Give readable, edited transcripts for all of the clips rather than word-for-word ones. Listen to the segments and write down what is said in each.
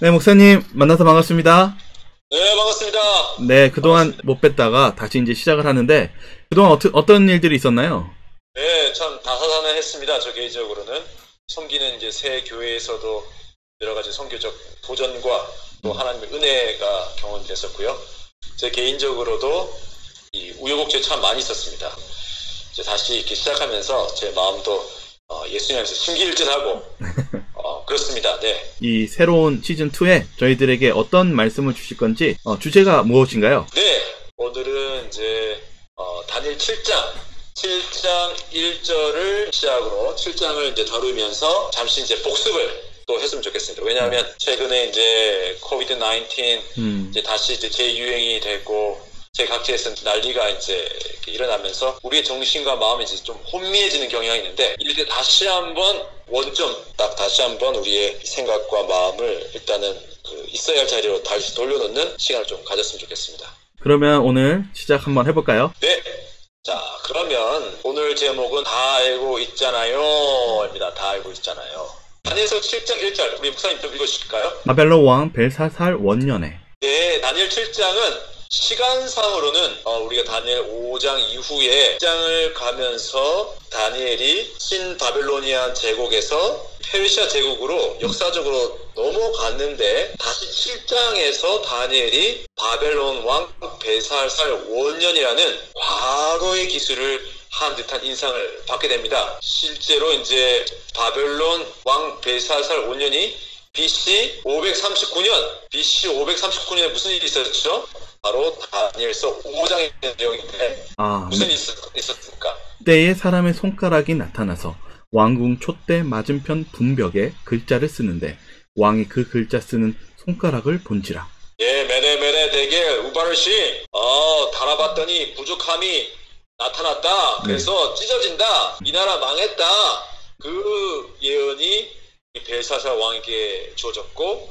네, 목사님 만나서 반갑습니다. 네, 반갑습니다. 네, 그동안 못 뵀다가 다시 이제 시작을 하는데 그동안 어떤 일들이 있었나요? 네, 참 다사다난했습니다. 저 개인적으로는 섬기는 이제 새 교회에서도 여러 가지 선교적 도전과 또 하나님의 은혜가 경험됐었고요. 제 개인적으로도 이 우여곡절이 참 많이 있었습니다. 이제 다시 이렇게 시작하면서 제 마음도 예수님께서 심기일전하고 그렇습니다. 네. 이 새로운 시즌2에 저희들에게 어떤 말씀을 주실 건지 주제가 무엇인가요? 네, 오늘은 이제 다니엘 7장 1절을 시작으로 7장을 이제 다루면서 잠시 이제 복습을 또 했으면 좋겠습니다. 왜냐하면 최근에 이제 코비드-19 이제 다시 이제 재유행이 되고 제 각지에서 난리가 이제 일어나면서 우리의 정신과 마음이 이제 좀 혼미해지는 경향이 있는데 이럴 때 다시 한번 원점 딱 다시 한번 우리의 생각과 마음을 일단은 있어야 할 자리로 다시 돌려놓는 시간을 좀 가졌으면 좋겠습니다. 그러면 오늘 시작 한번 해볼까요? 네. 자, 그러면 오늘 제목은 다 알고 있잖아요 입니다. 다 알고 있잖아요. 다니엘서 7장 1절 우리 목사님 좀 읽어주실까요? 바벨론 왕 벨사살 원년에. 네, 다니엘 7장은 시간상으로는 우리가 다니엘 5장 이후에 7장을 가면서 다니엘이 신바벨로니안 제국에서 페르시아 제국으로 역사적으로 넘어갔는데 다시 7장에서 다니엘이 바벨론 왕 벨사살 원년이라는 과거의 기술을 한 듯한 인상을 받게 됩니다. 실제로 이제 바벨론 왕 벨사살 원년이 BC 539년에 무슨 일이 있었죠? 바로 다니엘서 5장의 내용인데 무슨 일이 있었습니까? 때에 사람의 손가락이 나타나서 왕궁 촛대 맞은편 분벽에 글자를 쓰는데 왕이 그 글자 쓰는 손가락을 본지라. 예, 메레 대겔 우바르시 달아봤더니 부족함이 나타났다. 그래서 찢어진다. 이 나라 망했다. 그 예언이 벨사살 왕에게 주어졌고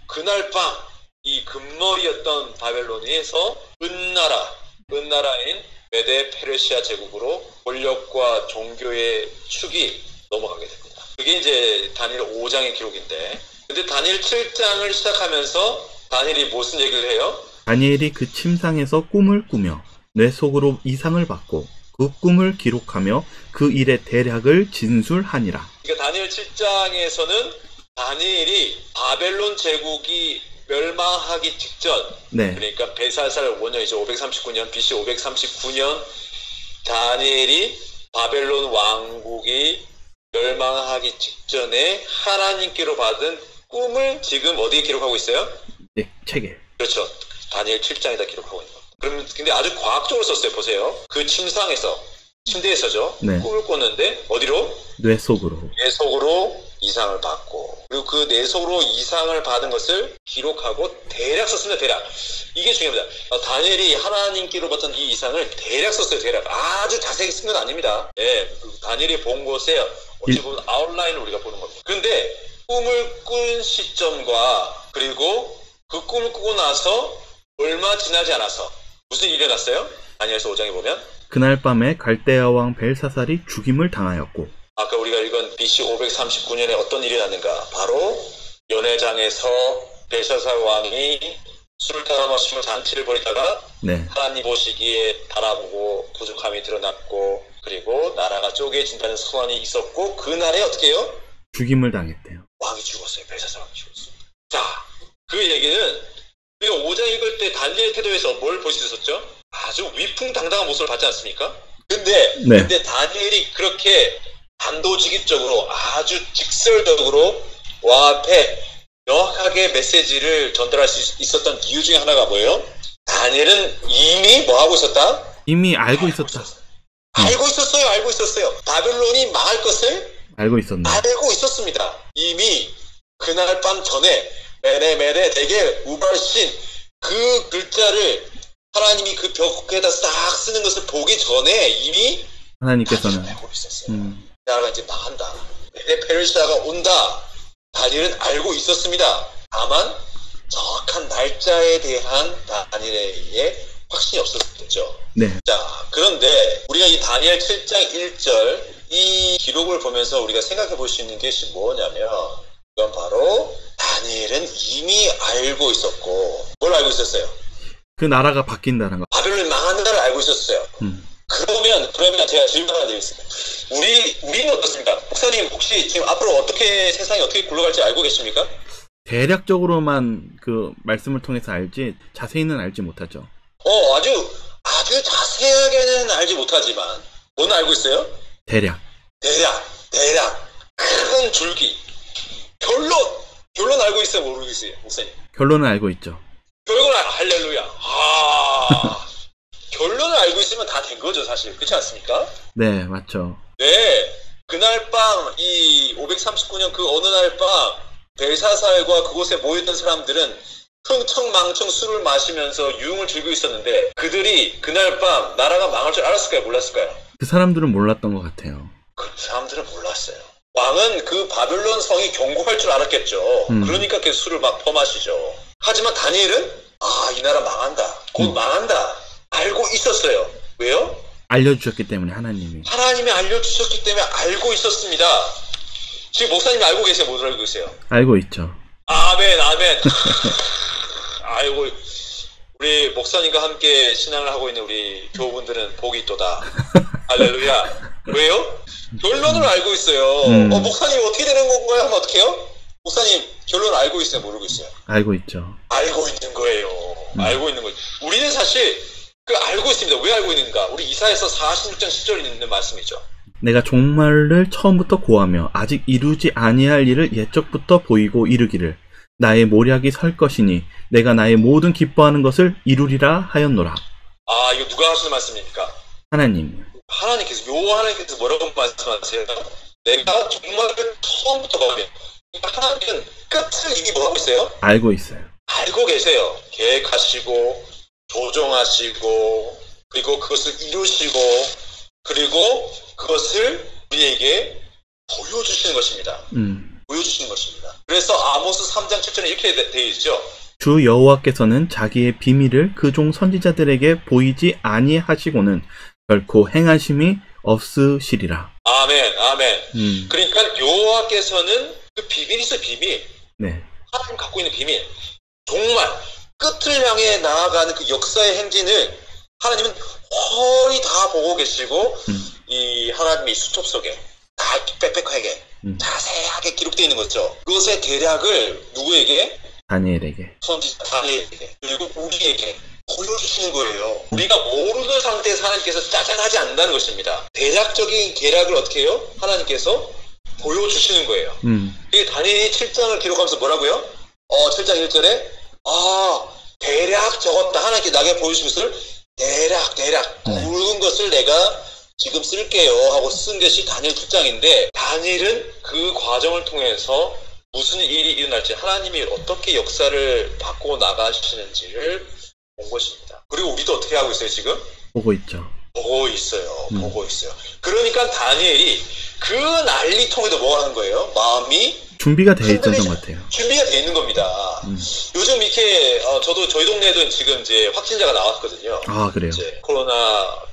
그날 밤 이 금머리였던 바벨론에서 은나라인 메데 페르시아 제국으로 권력과 종교의 축이 넘어가게 됩니다. 그게 이제 다니엘 5장의 기록인데 근데 다니엘 7장을 시작하면서 다니엘이 무슨 얘기를 해요? 다니엘이 그 침상에서 꿈을 꾸며 뇌 속으로 이상을 받고 그 꿈을 기록하며 그 일의 대략을 진술하니라. 그러니까 다니엘 7장에서는 다니엘이 바벨론 제국이 멸망하기 직전, 그러니까 벨사살 5년이죠. 539년, BC 539년 다니엘이 바벨론 왕국이 멸망하기 직전에 하나님께로 받은 꿈을 지금 어디에 기록하고 있어요? 네, 책에. 그렇죠. 다니엘 7장에다 기록하고 있는 겁니다. 근데 아주 과학적으로 썼어요. 보세요. 그 침대에서죠. 꿈을 꿨는데 어디로? 뇌 속으로 이상을 받고 그리고 그 뇌 속으로 이상을 받은 것을 기록하고 대략 썼습니다. 대략. 이게 중요합니다. 다니엘이 하나님께로 받은 이 이상을 대략 썼어요. 대략. 아주 자세히 쓴 건 아닙니다. 예, 다니엘이 본 곳에 어찌 보면 아웃라인을 우리가 보는 겁니다. 그런데 꿈을 꾼 시점과 그리고 그 꿈을 꾸고 나서 얼마 지나지 않아서 무슨 일이 일어났어요? 다니엘서 5장에 보면 그날 밤에 갈대아 왕 벨사살이 죽임을 당하였고 아까 우리가 읽은 BC 539년에 어떤 일이 났는가? 바로 연회장에서 벨사살 왕이 술을 따라 마시며 잔치를 벌이다가 하나님 보시기에 달아보고 부족함이 드러났고 그리고 나라가 쪼개진다는 소환이 있었고 그날에 어떻게 해요? 죽임을 당했대요. 왕이 죽었어요. 벨사살 왕이 죽었어요. 자, 그 얘기는 우리가 5장 읽을 때 다니엘 태도에서 뭘 볼 수 있었죠? 아주 위풍당당한 모습을 받지 않습니까? 근데 다니엘이 그렇게 단도직입적으로 아주 직설적으로 왕 앞에 명확하게 메시지를 전달할 수 있었던 이유 중에 하나가 뭐예요? 다니엘은 이미 뭐 하고 있었다? 이미 알고 있었다. 알고 있었어요. 바벨론이 망할 것을 알고 있었습니다. 이미 그날 밤 전에 메레 대겔 우발신 그 글자를 하나님이 그 벽에다 싹 쓰는 것을 보기 전에 이미 하나님께서는 알고 있었어요. 나라가 이제 망한다. 페르시아가 온다. 다니엘은 알고 있었습니다. 다만 정확한 날짜에 대한 다니엘의 확신이 없었겠죠. 자, 그런데 우리가 이 다니엘 7장 1절 이 기록을 보면서 우리가 생각해 볼 수 있는 것이 뭐냐면 이건 바로 다니엘은 이미 알고 있었고, 뭘 알고 있었어요? 그 나라가 바뀐다는 거. 바벨론이 망한다를 알고 있었어요. 그러면 제가 질문 하나 드리겠습니다. 우리는 어떻습니까? 목사님 혹시 지금 앞으로 세상이 어떻게 굴러갈지 알고 계십니까? 대략적으로만 그 말씀을 통해서 알지 자세히는 알지 못하죠. 아주 자세하게는 알지 못하지만 뭐는 알고 있어요? 대략 큰 줄기 결론 알고 있어요? 모르겠어요, 목사님? 결론은 알고 있죠. 결론은 할렐루야. 결론을 알고 있으면 다 된 거죠, 사실. 그렇지 않습니까? 네, 맞죠. 네, 그날 밤, 이 539년 그 어느 날 밤 벨사살과 그곳에 모였던 사람들은 흥청망청 술을 마시면서 유흥을 즐기고 있었는데 그들이 그날 밤 나라가 망할 줄 알았을까요? 몰랐을까요? 그 사람들은 몰랐던 것 같아요. 그 사람들은 몰랐어요. 왕은 그 바벨론 성이 경고할 줄 알았겠죠. 그러니까 계속 술을 막 퍼마시죠. 하지만 다니엘은 이 나라 망한다. 곧 망한다. 알고 있었어요. 왜요? 알려주셨기 때문에 하나님이 알려주셨기 때문에 알고 있었습니다. 지금 목사님이 알고 계세요? 못 알고 계세요? 알고 있죠. 아멘. 아이고, 우리 목사님과 함께 신앙을 하고 있는 우리 교우분들은 복이 있도다. 할렐루야. 왜요? 결론을 알고 있어요. 목사님 어떻게 되는 건가요? 하면 어떡해요? 목사님 결론을 알고 있어요? 모르고 있어요? 알고 있죠. 알고 있는 거예요. 알고 있는 거예요. 우리는 사실 알고 있습니다. 왜 알고 있는가? 우리 이사야서 46장 10절에 있는 말씀이죠. 내가 종말을 처음부터 고하며 아직 이루지 아니할 일을 옛적부터 보이고 이르기를 나의 모략이 설 것이니 내가 나의 모든 기뻐하는 것을 이루리라 하였노라. 이거 누가 하시는 말씀입니까? 하나님. 하나님께서 뭐라고 말씀하세요? 내가 종말을 처음부터 보하며. 하나님은 끝을 이미 뭐하고 있어요? 알고 있어요. 알고 계세요. 계획하시고 조정하시고 그리고 그것을 이루시고 그리고 그것을 우리에게 보여주시는 것입니다. 보여주시는 것입니다. 그래서 아모스 3장 7절에 이렇게 되어 있죠. 주 여호와께서는 자기의 비밀을 그 종 선지자들에게 보이지 아니하시고는 결코 행하심이 없으시리라. 아멘. 그러니까 여호와께서는 그 비밀이 있어요. 비밀. 네. 하나님 갖고 있는 비밀. 정말 끝을 향해 나아가는 그 역사의 행진을 하나님은 헐이 다 보고 계시고 이 하나님의 수첩 속에 다 빽빽하게 자세하게 기록되어 있는 거죠. 그것의 대략을 누구에게? 다니엘에게. 선지자 다니엘에게. 그리고 우리에게 보여주시는 거예요. 우리가 모르는 상태에서 하나님께서 짜잔하지 않는다는 것입니다. 대략적인 계략을 어떻게 해요? 하나님께서 보여주시는 거예요. 이게 다니엘이 7장을 기록하면서 뭐라고요? 7장 1절에 대략 적었다. 하나님께 나에게 보여주신 것을 대략 모르는 것을 내가 지금 쓸게요 하고 쓴 것이 다니엘 7장인데 다니엘은 그 과정을 통해서 무슨 일이 일어날지 하나님이 어떻게 역사를 바꿔 나가시는지를 본 것입니다. 그리고 우리도 어떻게 하고 있어요 지금? 보고 있죠. 보고 있어요. 그러니까 다니엘이 그 난리통에도 뭐 하는 거예요? 마음이 준비가 되어 있었던 것 같아요. 준비가 되어 있는 겁니다. 요즘 이렇게 저희 동네에도 지금 이제 확진자가 나왔거든요. 그래요? 이제 코로나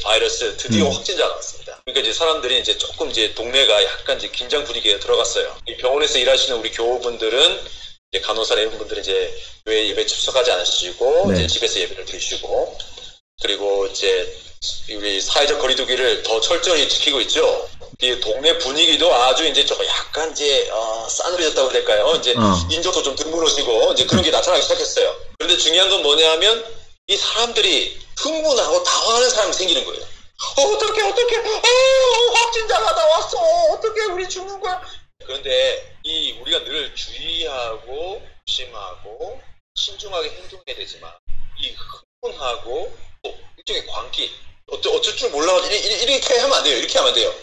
바이러스 드디어 확진자가 나왔습니다. 그러니까 이제 사람들이 이제 조금 이제 동네가 약간 이제 긴장 분위기에 들어갔어요. 이 병원에서 일하시는 우리 교우분들은 이제 간호사 내분들은 이제 교회 예배 출석하지 않으시고 이제 집에서 예배를 드리시고 그리고 이제 우리 사회적 거리두기를 더 철저히 지키고 있죠. 이 동네 분위기도 아주 이제 조금 약간 이제 싸늘해졌다고 해야 될까요? 이제 인적도 좀 드물어지고 이제 그런 게 나타나기 시작했어요. 그런데 중요한 건 뭐냐면 이 사람들이 흥분하고 당황하는 사람이 생기는 거예요. 어떡해 확진자가 나왔어. 어떡해 우리 죽는 거야. 그런데 우리가 늘 주의하고 조심하고 신중하게 행동해야 되지만 이 흥분하고 또 일종의 광기 어쩔 줄 몰라가지고 이렇게 하면 안 돼요. 이렇게 하면 안 돼요.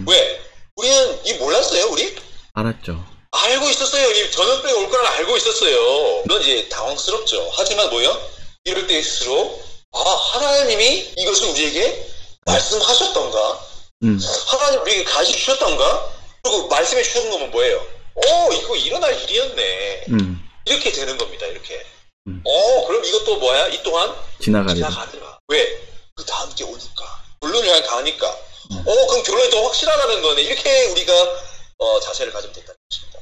왜? 우리는 몰랐어요. 우리? 알았죠. 알고 있었어요. 이 전염병이 올 거라는 알고 있었어요. 물론 이제 당황스럽죠. 하지만 뭐요? 이럴 때일수록 하나님이 이것을 우리에게 말씀하셨던가? 하나님 우리에게 가르쳐 주셨던가? 그리고 말씀해 주셨던 거면 뭐예요? 이거 일어날 일이었네. 이렇게 되는 겁니다. 이렇게. 그럼 이것도 뭐야? 이 동안 지나가더라. 왜? 그 다음 게 오니까. 결론을 향해 가니까. 그럼 결론이 더 확실하다는 거네. 이렇게 우리가 자세를 가지면 된다는 것입니다.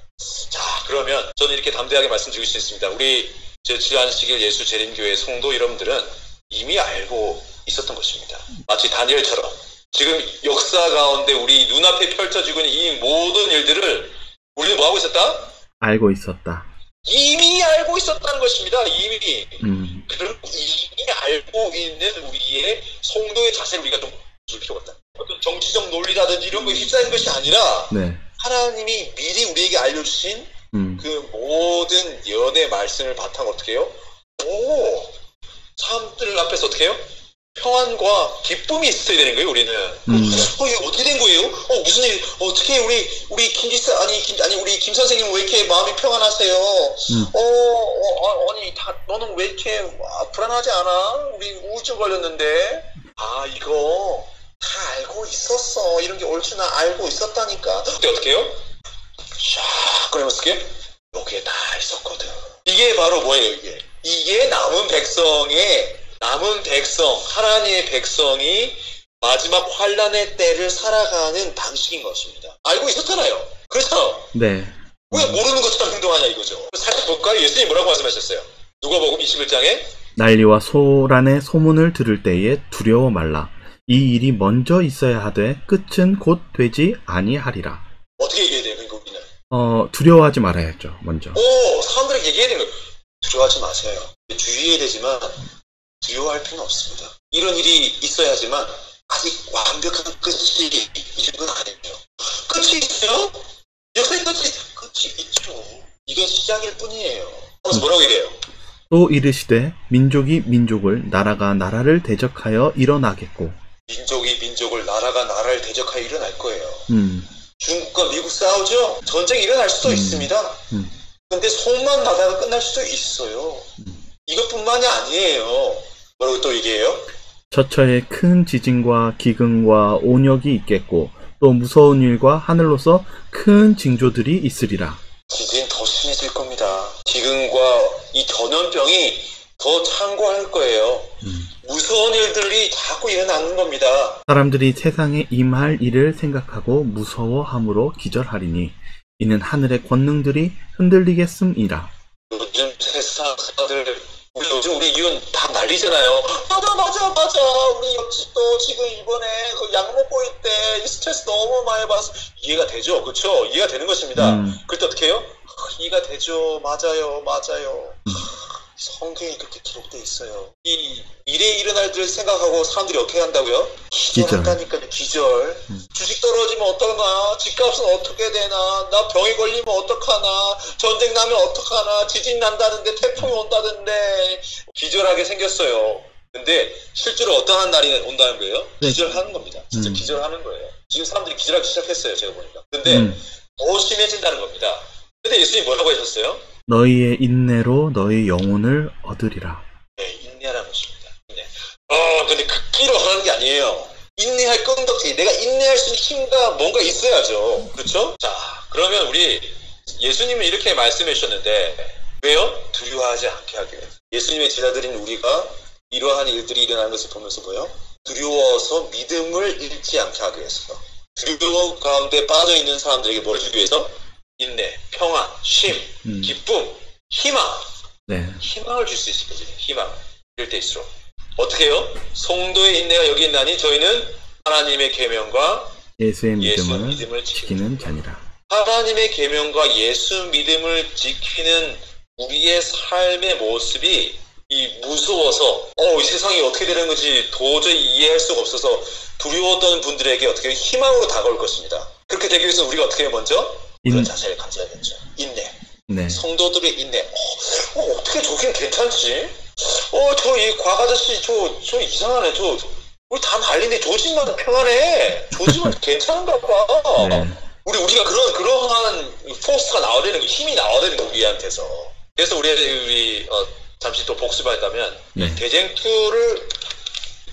자, 그러면 저는 이렇게 담대하게 말씀드릴 수 있습니다. 우리 제7안식일 예수 재림교회 성도 여러분들은 이미 알고 있었던 것입니다. 마치 다니엘처럼 지금 역사 가운데 우리 눈앞에 펼쳐지고 있는 이 모든 일들을 우리는 뭐하고 있었다? 알고 있었다. 이미 알고 있었다는 것입니다. 이미. 그럼 이미 알고 있는 우리의 성도의 자세를 우리가 좀 볼 필요가 있다. 어떤 정치적 논리라든지 이런 거에 휩싸이는 것이 아니라 네. 하나님이 미리 우리에게 알려주신 그 모든 연의 말씀을 바탕으로 어떻게 해요? 사람들 앞에서 어떻게 해요? 평안과 기쁨이 있어야 되는 거예요, 우리는. 이게 어떻게 된 거예요? 무슨 일, 어떻게 우리 김기사, 우리 김 선생님 왜 이렇게 마음이 평안하세요? 너는 왜 이렇게 불안하지 않아? 우리 우울증 걸렸는데. 이거 다 알고 있었어. 이런 게 올 줄은 알고 있었다니까. 그때 어떻게 해요? 샥, 그러면 어떻게 해요? 여기에 다 있었거든. 이게 바로 뭐예요, 이게 남은 백성, 하나님의 백성이 마지막 환란의 때를 살아가는 방식인 것입니다. 알고 있었잖아요. 그렇죠? 네. 왜 모르는 것처럼 행동하냐 이거죠. 살짝 볼까요? 예수님 뭐라고 말씀하셨어요? 누가복음 21장에 난리와 소란의 소문을 들을 때에 두려워 말라. 이 일이 먼저 있어야 하되 끝은 곧 되지 아니하리라. 어떻게 얘기해야 돼요? 그러니까 우리는? 두려워하지 말아야죠. 먼저. 사람들에게 얘기해야 되는 거예요. 두려워하지 마세요. 주의해야 되지만 두려워할 필요는 없습니다. 이런 일이 있어야지만 아직 완벽한 끝이 있는 건 아니에요. 끝이 있어요? 역사의 끝이 있죠. 이건 시작일 뿐이에요. 그래서 뭐라고 얘기해요? 또 이르시되 민족이 민족을 나라가 나라를 대적하여 일어나겠고 민족이 민족을 나라가 나라를 대적하여 일어날 거예요. 중국과 미국 싸우죠? 전쟁이 일어날 수도 있습니다. 근데 손만 나다가 끝날 수도 있어요. 이것뿐만이 아니에요. 뭐라고 또 얘기해요? 저처에 큰 지진과 기근과 온역이 있겠고 또 무서운 일과 하늘로서 큰 징조들이 있으리라. 지진 더 심해질 겁니다. 기근과 이 전염병이 더 창궐할 거예요. 무서운 일들이 자꾸 일어나는 겁니다. 사람들이 세상에 임할 일을 생각하고 무서워함으로 기절하리니 이는 하늘의 권능들이 흔들리겠음이라. 요즘 세상 사람들 요즘 우리 이혼 다 난리잖아요. 맞아. 우리 옆집도 지금 이번에 그 약 먹고 있대. 스트레스 너무 많이 받아서. 이해가 되죠? 그렇죠? 이해가 되는 것입니다. 그때 어떻게 해요? 이해가 되죠. 맞아요. 성경에 그렇게 기록되어 있어요. 이 미래에 일어날 일을 생각하고 사람들이 어떻게 한다고요? 기절한다니까요. 기절. 주식 떨어지면 어떡하나? 집값은 어떻게 되나? 나 병이 걸리면 어떡하나? 전쟁 나면 어떡하나? 지진 난다는데 태풍이 온다는데 기절하게 생겼어요. 근데 실제로 어떠한 날이 온다는 거예요? 기절하는 겁니다. 진짜 기절하는 거예요. 지금 사람들이 기절하기 시작했어요. 제가 보니까. 근데 더 심해진다는 겁니다. 근데 예수님이 뭐라고 하셨어요? 너희의 인내로 너희 영혼을 얻으리라. 네, 인내하라는 것입니다. 인내. 근데 극기로 하는 게 아니에요. 인내할 끈덕지. 내가 인내할 수 있는 힘과 뭔가 있어야죠. 그렇죠? 자, 그러면 우리 예수님은 이렇게 말씀해 주셨는데 왜요? 두려워하지 않게 하기 위해서. 예수님의 제자들인 우리가 이러한 일들이 일어나는 것을 보면서 뭐요? 두려워서 믿음을 잃지 않게 하기 위해서. 두려움 가운데 빠져있는 사람들에게 뭘 주기 위해서? 인내, 평안, 쉼, 기쁨, 희망. 네. 희망을 줄 수 있을 거죠. 희망. 이럴 때일수록. 어떻게 해요? 성도의 인내가 여기 있나니 저희는 하나님의 계명과 예수의 믿음을 지키는 자니라. 하나님의 계명과 예수 믿음을 지키는 우리의 삶의 모습이 이 무서워서 이 세상이 어떻게 되는 건지 도저히 이해할 수가 없어서 두려웠던 분들에게 어떻게 희망으로 다가올 것입니다. 그렇게 되기 위해서 우리가 어떻게 그런 자세를 가져야겠죠. 인내. 네. 성도들의 인내. 어떻게 저긴 괜찮지? 저 이 과가저씨 저 이상하네. 우리 다 난리인데 저 집만 평안해. 저 집은 괜찮은가 봐. 네. 우리가 그러한 포스가 나와야 되는 거, 힘이 나와야 되는 거, 우리한테서. 그래서 우리 잠시 또 복습하다면 네. 대쟁투를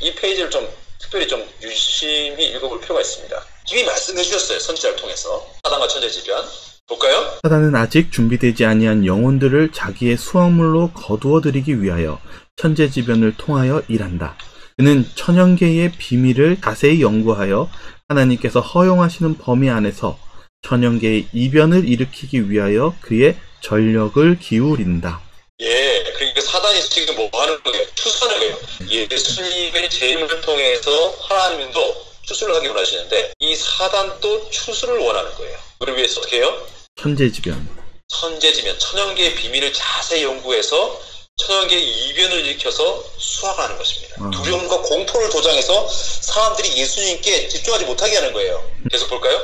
이 페이지를 좀 특별히 좀 유심히 읽어볼 필요가 있습니다. 이미 말씀해 주셨어요. 선지자를 통해서. 사단과 천재지변. 볼까요? 사단은 아직 준비되지 아니한 영혼들을 자기의 수확물로 거두어들이기 위하여 천재지변을 통하여 일한다. 그는 천연계의 비밀을 자세히 연구하여 하나님께서 허용하시는 범위 안에서 천연계의 이변을 일으키기 위하여 그의 전력을 기울인다. 예, 그러니까 사단이 지금 뭐 하는 거예요? 추수하는 거예요. 예수님의 재림을 통해서 하나님도 추수를 하기 원하시는데 이 사단도 추수를 원하는 거예요. 그걸 위해서 어떻게 해요? 천재지변. 천재지변, 천연계의 비밀을 자세히 연구해서 천연계의 이변을 일으켜서 수확하는 것입니다. 두려움과 공포를 조장해서 사람들이 예수님께 집중하지 못하게 하는 거예요. 계속 볼까요?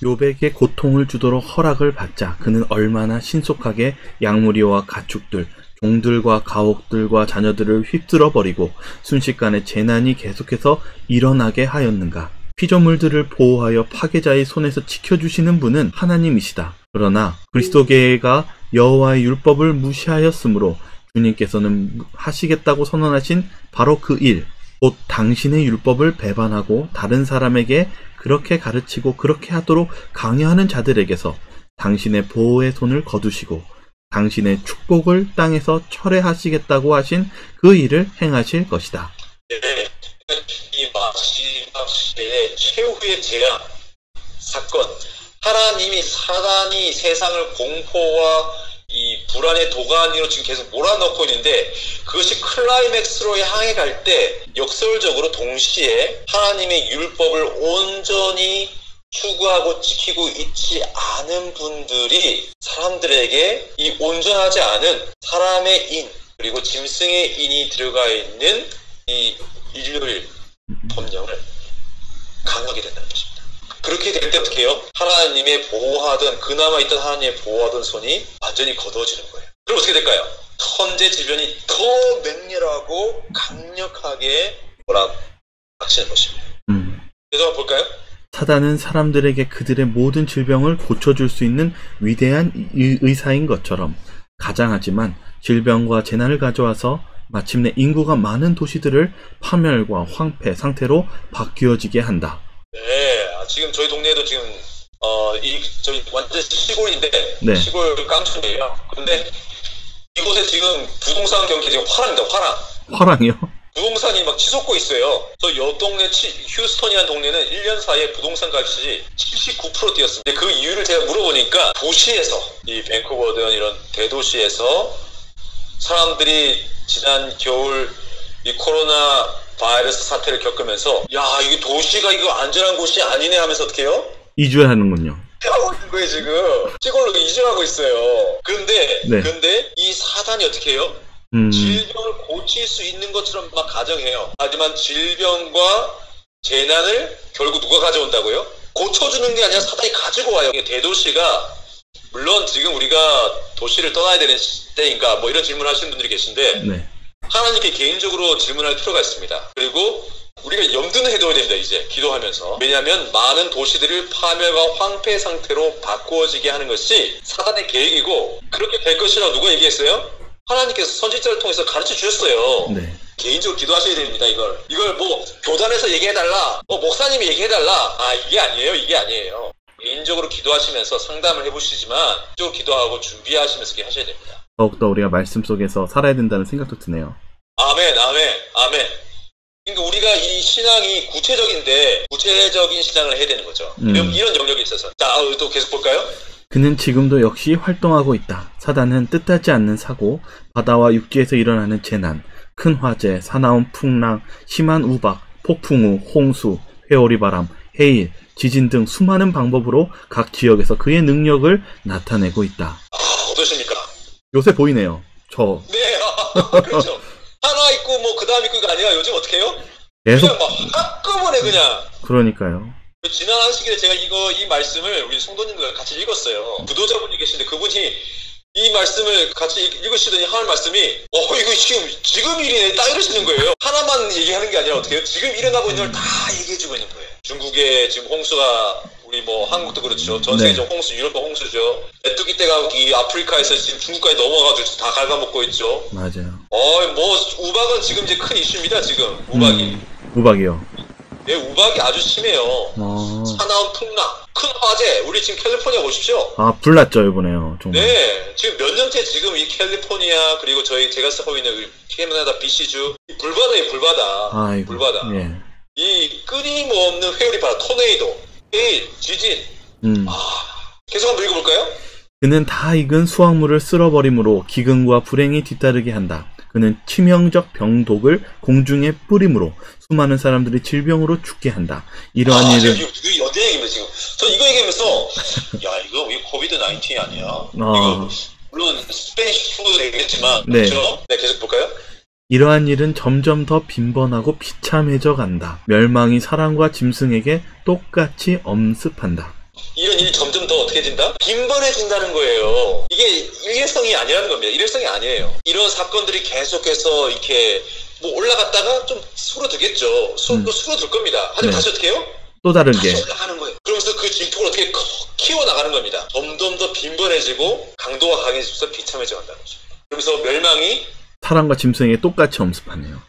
욥에게 고통을 주도록 허락을 받자 그는 얼마나 신속하게 양무리와 가축들, 종들과 가옥들과 자녀들을 휩쓸어 버리고 순식간에 재난이 계속해서 일어나게 하였는가. 피조물들을 보호하여 파괴자의 손에서 지켜주시는 분은 하나님이시다. 그러나 그리스도계가 여호와의 율법을 무시하였으므로 주님께서는 하시겠다고 선언하신 바로 그 일, 곧 당신의 율법을 배반하고 다른 사람에게 그렇게 가르치고 그렇게 하도록 강요하는 자들에게서 당신의 보호의 손을 거두시고 당신의 축복을 땅에서 철회하시겠다고 하신 그 일을 행하실 것이다. 네, 이 마지막 시대의 최후의 재앙 사건, 하나님이 사단이 세상을 공포와 이 불안의 도가니로 지금 계속 몰아넣고 있는데 그것이 클라이맥스로 향해 갈 때 역설적으로 동시에 하나님의 율법을 온전히 추구하고 지키고 있지 않은 분들이 사람들에게 이 온전하지 않은 사람의 인 그리고 짐승의 인이 들어가 있는 이 일요일 법령을 강하게 된다는 것입니다. 그렇게 될 때 어떻게 해요? 하나님의 보호하던 그나마 있던 하나님의 보호하던 손이 완전히 거두어지는 거예요. 그럼 어떻게 될까요? 천재지변이 더 맹렬하고 강력하게 몰아닥치는 것입니다. 그래서 한번 볼까요? 사단은 사람들에게 그들의 모든 질병을 고쳐줄 수 있는 위대한 의사인 것처럼 가장하지만 질병과 재난을 가져와서 마침내 인구가 많은 도시들을 파멸과 황폐 상태로 바뀌어지게 한다. 네, 지금 저희 동네에도 지금 저희 완전 시골인데 네. 시골 깡촌이에요. 근데 이곳에 지금 부동산 경기 지금 화랑입니다. 화랑. 화랑이요? 부동산이 막 치솟고 있어요. 저 옆 동네 휴스턴이라는 동네는 1년 사이에 부동산 값이 79% 뛰었습니다. 그 이유를 제가 물어보니까 도시에서 이 밴쿠버든 이런 대도시에서 사람들이 지난 겨울 이 코로나 바이러스 사태를 겪으면서 야 이게 도시가 이거 안전한 곳이 아니네 하면서 어떻게 해요? 이주하는군요. 하고 있는 거예요 지금. 시골로 이주하고 있어요. 근데 이 사단이 어떻게 해요? 질병을 고칠 수 있는 것처럼 막 가정해요. 하지만 질병과 재난을 결국 누가 가져온다고요? 고쳐주는 게 아니라 사단이 가지고 와요. 대도시가 물론 지금 우리가 도시를 떠나야 되는 때인가 뭐 이런 질문을 하시는 분들이 계신데 네. 하나님께 개인적으로 질문할 필요가 있습니다. 그리고 우리가 염두는 해둬야 됩니다. 이제 기도하면서. 왜냐하면 많은 도시들을 파멸과 황폐 상태로 바꾸어지게 하는 것이 사단의 계획이고 그렇게 될 것이라고 누가 얘기했어요? 하나님께서 선지자를 통해서 가르쳐 주셨어요. 네. 개인적으로 기도하셔야 됩니다. 이걸 뭐 교단에서 얘기해달라, 뭐 목사님이 얘기해달라. 이게 아니에요. 개인적으로 기도하시면서 상담을 해보시지만 개인적으로 기도하고 준비하시면서 이렇게 하셔야 됩니다. 더욱더 우리가 말씀 속에서 살아야 된다는 생각도 드네요. 아멘. 그러니까 우리가 이 신앙이 구체적인 신앙을 해야 되는 거죠. 이런 영역에 있어서. 자, 또 계속 볼까요? 그는 지금도 역시 활동하고 있다. 사단은 뜻하지 않는 사고, 바다와 육지에서 일어나는 재난, 큰 화재, 사나운 풍랑, 심한 우박, 폭풍우, 홍수, 회오리바람, 해일, 지진 등 수많은 방법으로 각 지역에서 그의 능력을 나타내고 있다. 어떠십니까? 요새 보이네요. 네, 그렇죠. 하나 있고 뭐 그 다음 있고가 아니라 요즘 어떻게 해요? 계속 그냥 막 한꺼번에 그냥. 그러니까요. 지난 한 시기에 제가 이 말씀을 우리 성도님들과 같이 읽었어요. 부도자분이 계신데 그분이 이 말씀을 같이 읽으시더니 하는 말씀이 이거 지금 일이네 딱 이러시는 거예요. 하나만 얘기하는 게 아니라 어떻게 해요? 지금 일어나고 있는 걸 다 얘기해주고 있는 거예요. 중국에 지금 홍수가 우리 뭐 한국도 그렇죠. 전 세계적 홍수, 유럽도 홍수죠. 메뚜기 떼가 이 아프리카에서 지금 중국까지 넘어가가지고 다 갉아먹고 있죠. 맞아요. 뭐 우박은 지금 이제 큰 이슈입니다. 지금 우박이. 우박이요. 네, 우박이 아주 심해요. 사나운 풍랑, 큰 화재. 우리 지금 캘리포니아 보십시오. 불 났죠 이번에요. 정말. 네, 지금 몇 년째 지금 이 캘리포니아 그리고 제가 쓰고 있는 캐나다 BC주 불바다예요, 불바다. 아이고, 불바다. 예. 이 끊임없는 회오리바다, 토네이도, 해일, 지진. 계속 한번 읽어볼까요? 그는 다 익은 수확물을 쓸어버림으로 기근과 불행이 뒤따르게 한다. 그는 치명적 병독을 공중에 뿌림으로 수많은 사람들이 질병으로 죽게 한다. 이러한 일은 이거 어디 얘기입니다 지금? 저 이거 얘기하면서 야 이거 코비드 19 아니야? 이거 물론 스페니쉬 플루 되겠지만 네. 그렇죠? 네 계속 볼까요? 이러한 일은 점점 더 빈번하고 비참해져 간다. 멸망이 사람과 짐승에게 똑같이 엄습한다. 이런 일이 점점 더 어떻게 된다? 빈번해진다는 거예요. 이게 일회성이 아니라는 겁니다. 일회성이 아니에요. 이런 사건들이 계속해서 이렇게 뭐 올라갔다가 좀 수그러들겠죠. 수그러들 겁니다. 하지만 네. 다시 어떻게 해요? 또 다른 게 다시 올라가는 거예요. 그러면서 그 진폭을 어떻게 키워나가는 겁니다. 점점 더 빈번해지고 강도가 강해지면서 비참해져 간다는 거죠. 그러면서 멸망이 사람과 짐승에게 똑같이 엄습하네요.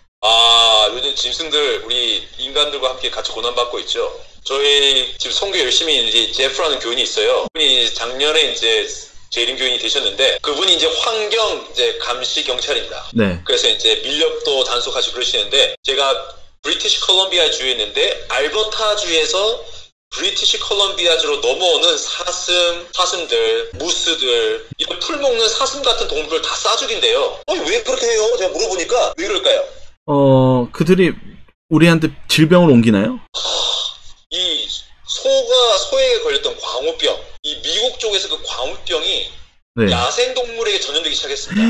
요즘 짐승들 우리 인간들과 함께 같이 고난받고 있죠. 저희 지금 선교 열심히 이제 제프라는 교인이 있어요. 그분이 작년에 이제 재림 교인이 되셨는데 그분이 이제 환경 이제 감시 경찰입니다. 네. 그래서 이제 민력도 단속하시고 그러시는데 제가 브리티시 컬럼비아 주에 있는데 알버타 주에서 브리티시 컬럼비아주로 넘어오는 사슴들, 무스들, 이런 풀 먹는 사슴 같은 동물들 다 쏴죽인데요. 왜 그렇게 해요? 제가 물어보니까 왜 그럴까요? 그들이 우리한테 질병을 옮기나요? 이 소에게 걸렸던 광우병, 이 미국 쪽에서 그 광우병이 네. 야생동물에게 전염되기 시작했습니다.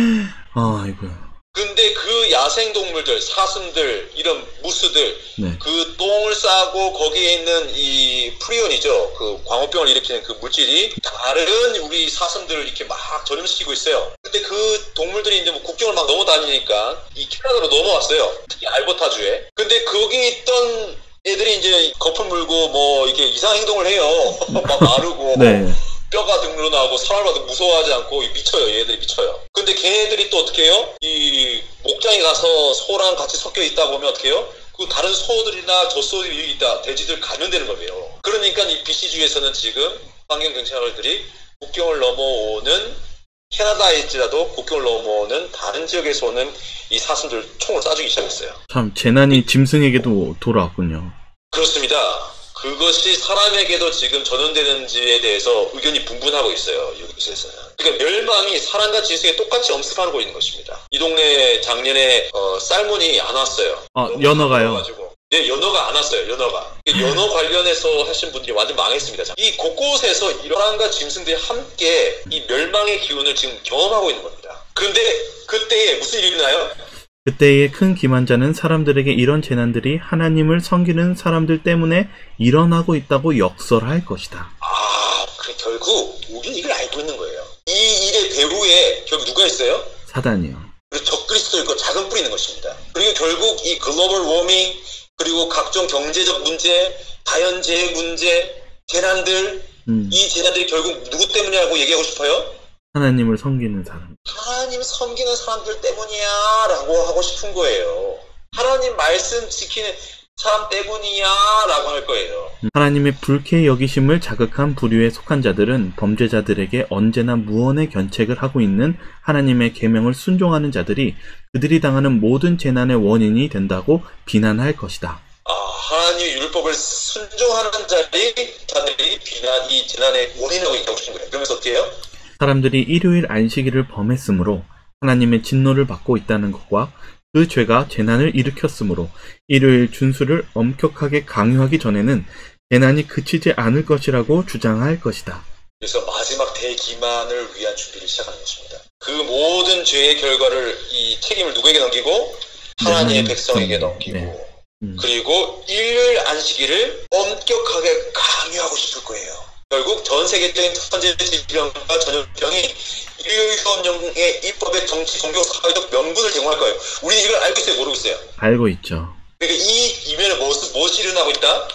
아이고야. 근데 그 야생동물들, 사슴들, 이런 무스들, 네. 그 똥을 싸고 거기에 있는 이 프리온이죠. 그 광우병을 일으키는 그 물질이 다른 우리 사슴들을 이렇게 막 전염시키고 있어요. 근데 그 동물들이 이제 뭐 국경을 막 넘어다니니까 이 캐나다로 넘어왔어요. 특히 알버타주에. 근데 거기 있던 애들이 이제 거품 물고 뭐 이렇게 이상한 행동을 해요. 막 마르고. 네. 뼈가 등으로나오고 사람을 봐도 무서워하지 않고 미쳐요. 얘들이 미쳐요. 근데 걔네들이 또 어떻게 해요? 이 목장에 가서 소랑 같이 섞여 있다 보면 어떻게 해요? 그 다른 소들이나 젖소들이 있다. 돼지들 감염되는 거예요. 그러니까 이 BC주에서는 지금 환경경찰들이 국경을 넘어오는 캐나다일지라도 국경을 넘어오는 다른 지역에서 오는 이 사슴들 총을 쏴주기 시작했어요. 참 재난이 짐승에게도 돌아왔군요. 그렇습니다. 그것이 사람에게도 지금 전염되는지에 대해서 의견이 분분하고 있어요. 여기서는. 그러니까 멸망이 사람과 짐승에 똑같이 엄습하고 있는 것입니다. 이 동네에 작년에 살몬이 안 왔어요. 연어가요? 네, 연어가 안 왔어요. 연어가. 연어 관련해서 하신 분들이 완전 망했습니다. 이 곳곳에서 사람과 짐승들이 함께 이 멸망의 기운을 지금 경험하고 있는 겁니다. 근데 그때에 무슨 일이 일어나요? 그때의 큰 기만자는 사람들에게 이런 재난들이 하나님을 섬기는 사람들 때문에 일어나고 있다고 역설할 것이다. 결국 우리는 이걸 알고 있는 거예요. 이 일의 배후에 결국 누가 있어요? 사단이요. 그리고 적그리스도 있고 작은 뿔이 있는 것입니다. 그리고 결국 이 글로벌 워밍 그리고 각종 경제적 문제, 자연재해 문제, 재난들 이 재난들이 결국 누구 때문이라고 얘기하고 싶어요? 하나님을 섬기는 사람. 하나님 섬기는 사람들 때문이야 라고 하고 싶은 거예요. 하나님 말씀 지키는 사람 때문이야 라고 할 거예요. 하나님의 불쾌히 여기심을 자극한 부류에 속한 자들은 범죄자들에게 언제나 무언의 견책을 하고 있는 하나님의 계명을 순종하는 자들이 그들이 당하는 모든 재난의 원인이 된다고 비난할 것이다. 하나님의 율법을 순종하는 자들이 비난 이 재난의 원인이라고 얘기하고 싶은 거예요. 그러면서 어떻게 해요? 사람들이 일요일 안식일을 범했으므로 하나님의 진노를 받고 있다는 것과 그 죄가 재난을 일으켰으므로 일요일 준수를 엄격하게 강요하기 전에는 재난이 그치지 않을 것이라고 주장할 것이다. 그래서 마지막 대기만을 위한 준비를 시작하는 것입니다. 그 모든 죄의 결과를 이 책임을 누구에게 넘기고 하나님의 백성에게 넘기고 네. 그리고 일요일 안식일을 엄격하게 강요하고 싶을 거예요. 결국 전 세계적인 천재질병과 전염병이 일요일 휴업령의 입법의 정치, 종교, 사회적 명분을 제공할 거예요. 우리는 이걸 알고 있어요? 모르고 있어요? 알고 있죠. 그러니까 이 이면에 무엇이 일어나고 있다?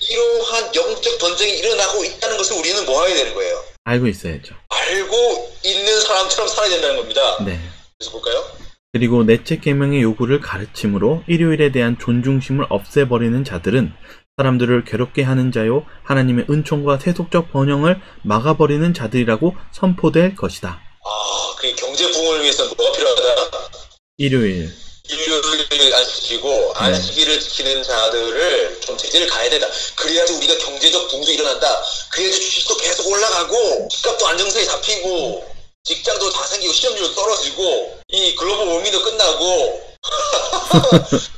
이러한 영적 전쟁이 일어나고 있다는 것을 우리는 뭐 해야 되는 거예요? 알고 있어야죠. 알고 있는 사람처럼 살아야 된다는 겁니다. 네. 그래서 볼까요? 그리고 넷째 계명의 요구를 가르침으로 일요일에 대한 존중심을 없애버리는 자들은 사람들을 괴롭게 하는 자요 하나님의 은총과 세속적 번영을 막아버리는 자들이라고 선포될 것이다. 그 경제 부흥을 위해서는 뭐가 필요하다? 일요일. 일요일 안식이고 안식일을 지키는 자들을 좀 제재를 가야 된다. 그래야지 우리가 경제적 붕도 일어난다. 그래야지 주식도 계속 올라가고 집값도 안정세에 잡히고 직장도 다 생기고 실업률도 떨어지고 이 글로벌 워밍도 끝나고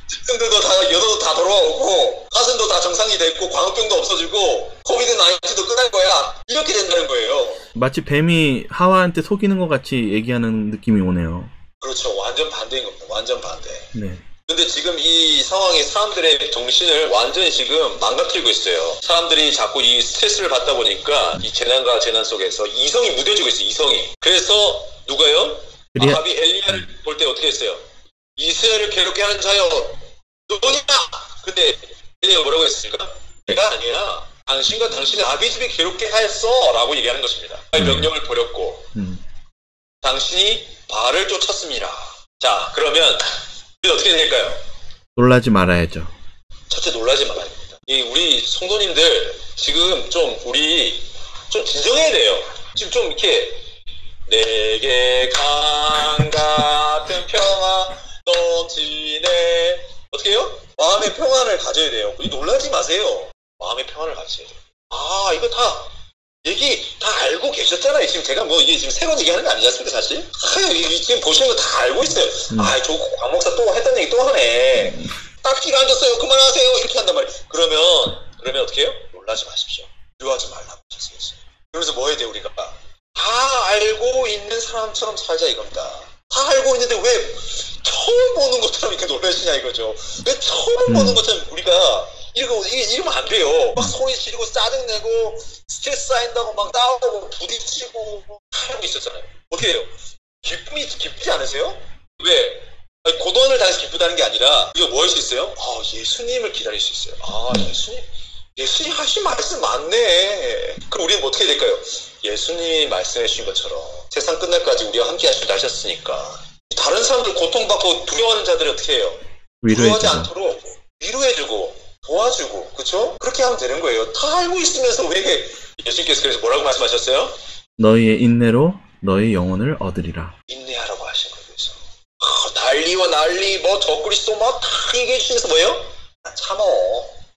직장들도 다 연어도 다 돌아오고 가슴도 다 정상이 됐고 광우병도 없어지고 코비드 19도 끝날 거야. 이렇게 된다는 거예요. 마치 뱀이 하와한테 속이는 것 같이 얘기하는 느낌이 오네요. 그렇죠. 완전 반대인 겁니다. 완전 반대. 네. 근데 지금 이 상황에 사람들의 정신을 완전히 지금 망가뜨리고 있어요. 사람들이 자꾸 이 스트레스를 받다 보니까 이 재난과 재난 속에서 이성이 무뎌지고 있어요. 이성이. 그래서 누가요? 아합이 엘리야를 볼 때 어떻게 했어요? 이스라엘을 괴롭게 하는 자여 너냐? 근데 엘리야가 뭐라고 했습니까? 내가 아니라 당신과 당신의 아비집이 괴롭게 하였어 라고 얘기하는 것입니다. 명령을 버렸고 당신이 바알을 쫓았습니다. 자, 그러면 이제 어떻게 될까요? 놀라지 말아야죠. 첫째, 놀라지 말아야 됩니다. 우리 성도님들 지금 좀 우리 좀 진정해야 돼요. 지금 좀 이렇게 내게 강 같은 평화 넘치네. 어떻게 해요? 마음의 평안을 가져야 돼요. 우리 놀라지 마세요. 마음의 평안을 가져야 돼요. 아, 이거 다 얘기 다 알고 계셨잖아요. 지금 제가 뭐 이게 지금 새로운 얘기 하는 거 아니지 않습니까, 사실? 지금 보시는 거 다 알고 있어요. 아, 저 광 목사 또 했던 얘기 또 하네. 딱지가 앉았어요. 그만하세요. 이렇게 한단 말이에요. 그러면 어떻게 해요? 놀라지 마십시오. 두려워하지 말라고 하셨어요. 그래서 뭐 해야 돼요, 우리가? 다 알고 있는 사람처럼 살자 이겁니다. 다 알고 있는데 왜 처음 보는 것처럼 이렇게 놀라시냐 이거죠. 왜 처음 보는 것처럼 우리가 이러면 안 돼요. 막 소리 지르고 짜증내고 스트레스 쌓인다고 막 싸우고 부딪히고 하고 있었잖아요. 어떻게 해요? 기쁘지 않으세요? 왜? 아니, 고난을 당해서 기쁘다는 게 아니라 우리가 뭐 할 수 있어요? 아, 예수님을 기다릴 수 있어요. 아, 예수님 하신 말씀 맞네. 그럼 우리는 뭐 어떻게 될까요? 예수님이 말씀해 주신 것처럼 세상 끝날까지 우리와 함께 하셨으니까 다른 사람들 고통받고 두려워하는 자들이 어떻게 해요? 두려워하지 않도록 위로해주고 도와주고, 그쵸? 그렇게 하면 되는 거예요. 다 알고 있으면서 왜 예수님께서 그래서 뭐라고 말씀하셨어요? 너희의 인내로 너희 영혼을 얻으리라. 인내하라고 하신 거예요. 그래서 난리와 난리 뭐 적그리스도 막 다 얘기해 주시면서 뭐예요? 참어.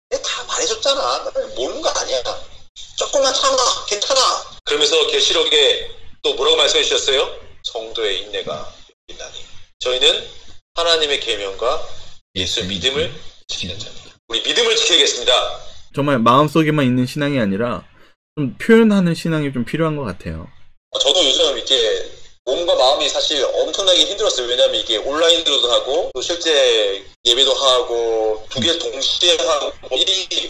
내가 다 말해줬잖아. 나 모르는 거 아니야. 조금만 참아. 괜찮아. 그러면서 계시록에 또 뭐라고 말씀해 주셨어요? 성도의 인내가 있나니. 저희는 하나님의 계명과 예수의 믿음을 지키는 자입니다. 우리 믿음을 지키겠습니다. 정말 마음속에만 있는 신앙이 아니라 좀 표현하는 신앙이 좀 필요한 것 같아요. 저도 요즘 이렇게 몸과 마음이 사실 엄청나게 힘들었어요. 왜냐하면 이게 온라인으로도 하고 또 실제 예배도 하고 두 개 동시에 하고 일이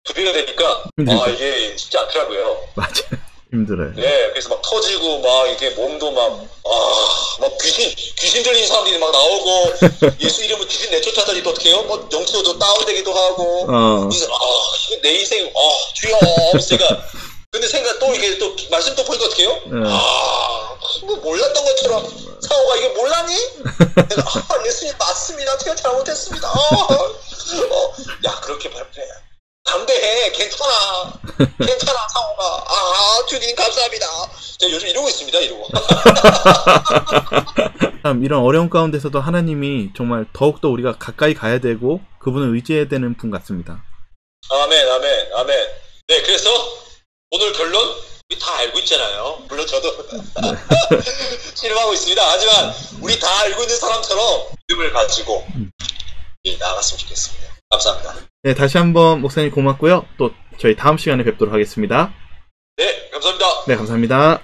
두 배가 되니까 이게 쉽지 않더라고요. 맞아요. 힘들어요. 네, 그래서 막 터지고 막 이게 몸도 막 귀신 들리는 사람들이 막 나오고 예수 이름으로 귀신 내쫓았더니 또 어떻게 해요? 뭐 영치도 다운되기도 하고 이게 내 인생 주여 제가 근데 또 이게 또 말씀 또 보니까 어떻게 해요? 뭐 몰랐던 것처럼 사오가 이게 몰랐니? 내가 예수님 맞습니다. 제가 잘못했습니다. 야 그렇게 발표해. 담대해. 괜찮아 상호가. 주님 감사합니다. 제가 요즘 이러고 있습니다. 이러고. 참 이런 어려운 가운데서도 하나님이 정말 더욱더 우리가 가까이 가야 되고 그분을 의지해야 되는 분 같습니다. 아멘. 네, 그래서 오늘 결론 우리 다 알고 있잖아요. 물론 저도 실망하고 있습니다. 하지만 우리 다 알고 있는 사람처럼 믿음을 가지고 나아갔으면 좋겠습니다. 감사합니다. 네, 다시 한번 목사님 고맙고요. 또 저희 다음 시간에 뵙도록 하겠습니다. 네, 감사합니다. 네, 감사합니다.